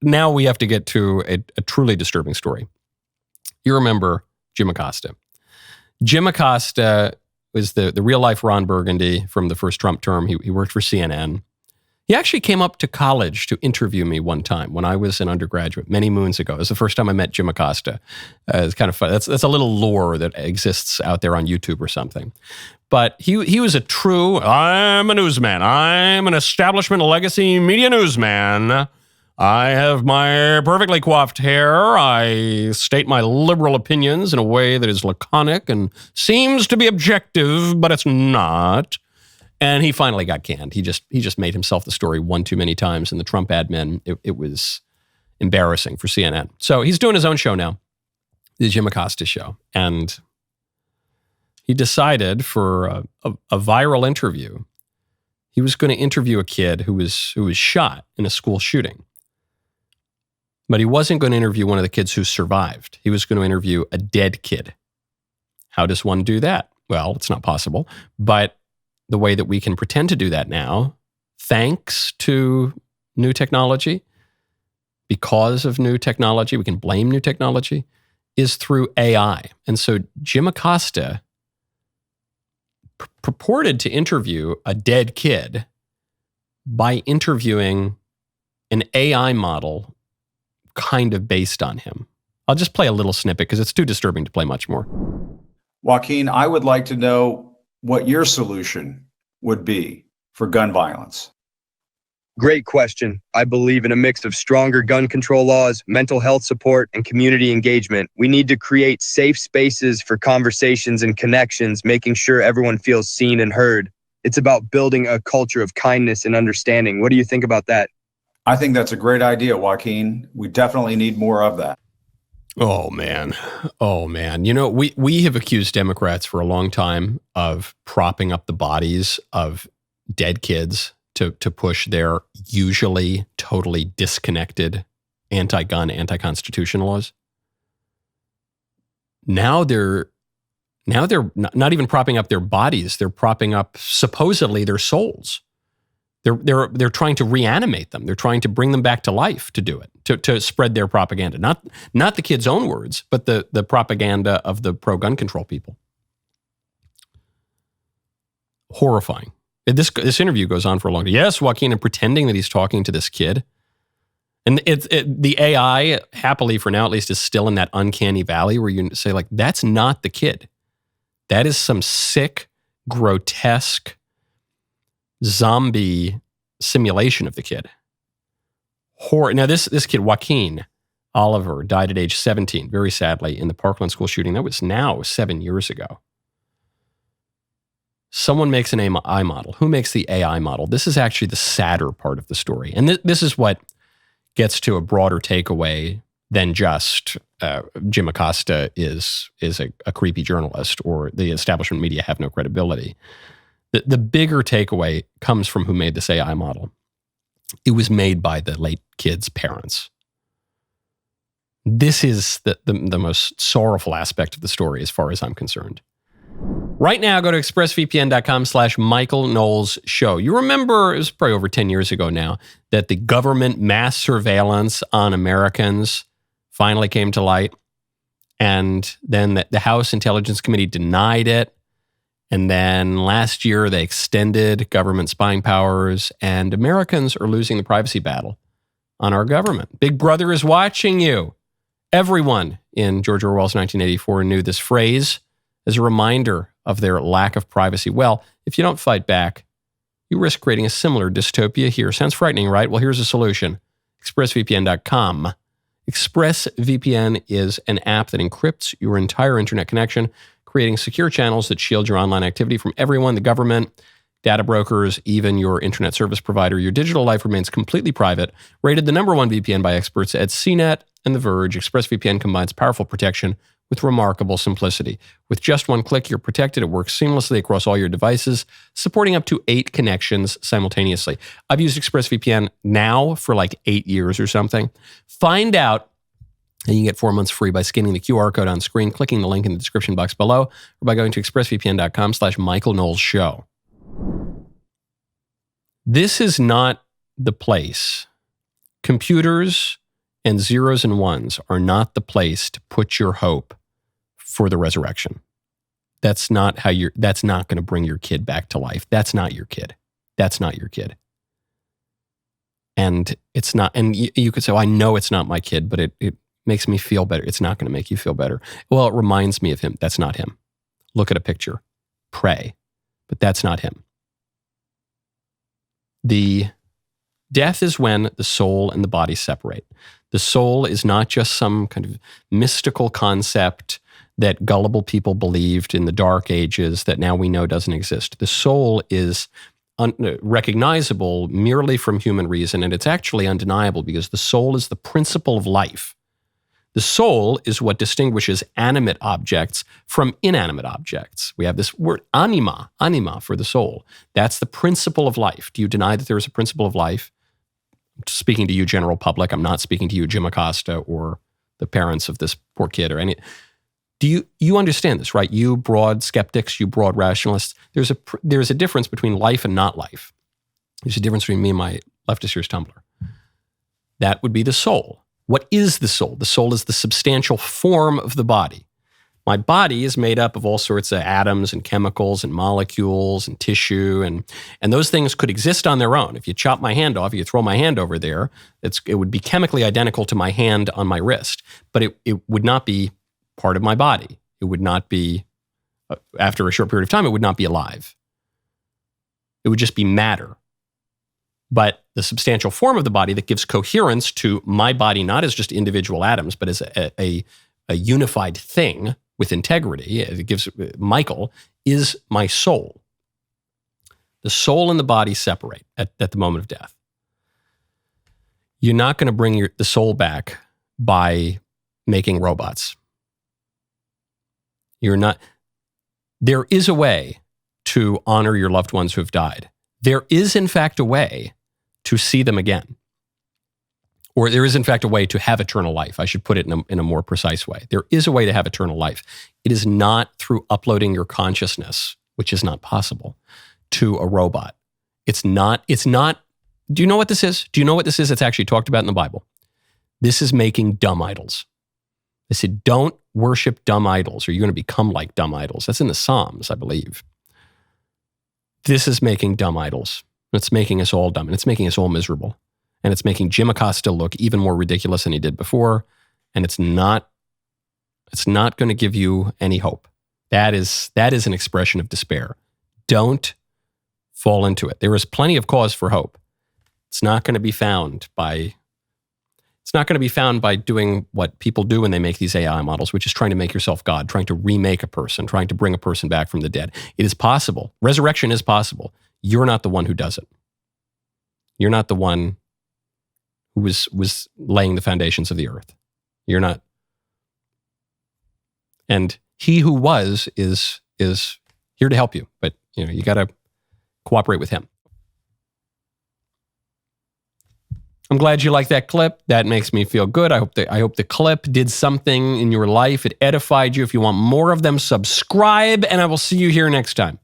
now we have to get to a truly disturbing story. You remember Jim Acosta. Jim Acosta was the real-life Ron Burgundy from the first Trump term. He worked for CNN. He actually came up to college to interview me one time when I was an undergraduate many moons ago. It was the first time I met Jim Acosta. It's kind of fun. That's a little lore that exists out there on YouTube or something. But he was a true, I'm a newsman. I'm an establishment legacy media newsman. I have my perfectly coiffed hair. I state my liberal opinions in a way that is laconic and seems to be objective, but it's not. And he finally got canned. He just made himself the story one too many times in the Trump admin. It was embarrassing for CNN. So he's doing his own show now, the Jim Acosta show. And he decided for a viral interview, he was going to interview a kid who was shot in a school shooting. But he wasn't going to interview one of the kids who survived. He was going to interview a dead kid. How does one do that? Well, it's not possible. But the way that we can pretend to do that now, thanks to new technology, because of new technology, we can blame new technology, is through AI. And so Jim Acosta purported to interview a dead kid by interviewing an AI model kind of based on him. I'll just play a little snippet because it's too disturbing to play much more. Joaquin, I would like to know what your solution would be for gun violence. Great question. I believe in a mix of stronger gun control laws, mental health support, and community engagement. We need to create safe spaces for conversations and connections, making sure everyone feels seen and heard. It's about building a culture of kindness and understanding. What do you think about that? I think that's a great idea, Joaquin. We definitely need more of that. Oh, man. You know, we have accused Democrats for a long time of propping up the bodies of dead kids to push their usually totally disconnected anti-gun, anti-constitution laws. Now they're not even propping up their bodies. They're propping up supposedly their souls. They're trying to reanimate them. They're trying to bring them back to life to do it, to spread their propaganda. Not the kids' own words, but the propaganda of the pro-gun control people. Horrifying. This interview goes on for a long time. Yes, Joaquin, and pretending that he's talking to this kid. And the AI, happily for now at least, is still in that uncanny valley where you say, like, that's not the kid. That is some sick, grotesque zombie simulation of the kid. Horror. Now, this kid, Joaquin Oliver, died at age 17, very sadly, in the Parkland school shooting. That was now 7 years ago. Someone makes an AI model. Who makes the AI model? This is actually the sadder part of the story. And this is what gets to a broader takeaway than just Jim Acosta is a creepy journalist or the establishment media have no credibility. The bigger takeaway comes from who made this AI model. It was made by the late kid's parents. This is the most sorrowful aspect of the story as far as I'm concerned. Right now, go to expressvpn.com/Michael Knowles Show. You remember, it was probably over 10 years ago now, that the government mass surveillance on Americans finally came to light. And then the House Intelligence Committee denied it. And then last year, they extended government spying powers, and Americans are losing the privacy battle on our government. Big Brother is watching you. Everyone in George Orwell's 1984 knew this phrase as a reminder of their lack of privacy. Well, if you don't fight back, you risk creating a similar dystopia here. Sounds frightening, right? Well, here's a solution. ExpressVPN.com. ExpressVPN is an app that encrypts your entire internet connection, creating secure channels that shield your online activity from everyone, the government, data brokers, even your internet service provider. Your digital life remains completely private. Rated the #1 VPN by experts at CNET and The Verge, ExpressVPN combines powerful protection with remarkable simplicity. With just one click, you're protected. It works seamlessly across all your devices, supporting up to 8 connections simultaneously. I've used ExpressVPN now for like 8 years or something. Find out, and you can get 4 months free by scanning the QR code on screen, clicking the link in the description box below, or by going to expressvpn.com/Michael Knowles Show. This is not the place. Computers and zeros and ones are not the place to put your hope for the resurrection. That's not going to bring your kid back to life. That's not your kid. That's not your kid. And it's not, and you could say, I know it's not my kid, but it makes me feel better. It's not going to make you feel better. Well, it reminds me of him. That's not him. Look at a picture. Pray. But that's not him. The death is when the soul and the body separate. The soul is not just some kind of mystical concept that gullible people believed in the Dark Ages that now we know doesn't exist. The soul is recognizable merely from human reason, and it's actually undeniable because the soul is the principle of life. The soul is what distinguishes animate objects from inanimate objects. We have this word anima for the soul. That's the principle of life. Do you deny that there is a principle of life? I'm speaking to you, general public. I'm not speaking to you, Jim Acosta, or the parents of this poor kid, or any. Do you understand this, right? You broad skeptics, you broad rationalists. There's a difference between life and not life. There's a difference between me and my leftist here's Tumblr. That would be the soul. What is the soul? The soul is the substantial form of the body. My body is made up of all sorts of atoms and chemicals and molecules and tissue, and those things could exist on their own. If you chop my hand off, if you throw my hand over there, it would be chemically identical to my hand on my wrist, but it would not be part of my body. It would not be, after a short period of time, it would not be alive. It would just be matter. But the substantial form of the body that gives coherence to my body, not as just individual atoms, but as a unified thing with integrity, it gives Michael, is my soul. The soul and the body separate at the moment of death. You're not going to bring the soul back by making robots. You're not. There is a way to honor your loved ones who have died. There is, in fact, a way to see them again. Or there is, in fact, a way to have eternal life. I should put it in a more precise way. There is a way to have eternal life. It is not through uploading your consciousness, which is not possible, to a robot. It's not. Do you know what this is? Do you know what this is? It's actually talked about in the Bible. This is making dumb idols. They said, don't worship dumb idols or you're going to become like dumb idols. That's in the Psalms, I believe. This is making dumb idols. It's making us all dumb, and it's making us all miserable. And it's making Jim Acosta look even more ridiculous than he did before. And it's not going to give you any hope. That is an expression of despair. Don't fall into it. There is plenty of cause for hope. It's not going to be found by doing what people do when they make these AI models, which is trying to make yourself God, trying to remake a person, trying to bring a person back from the dead. It is possible. Resurrection is possible. You're not the one who does it. You're not the one who was laying the foundations of the earth. You're not. And he who was is here to help you, but you got to cooperate with him. I'm glad you like that clip. That makes me feel good. I hope the clip did something in your life. It edified you. If you want more of them, subscribe, and I will see you here next time.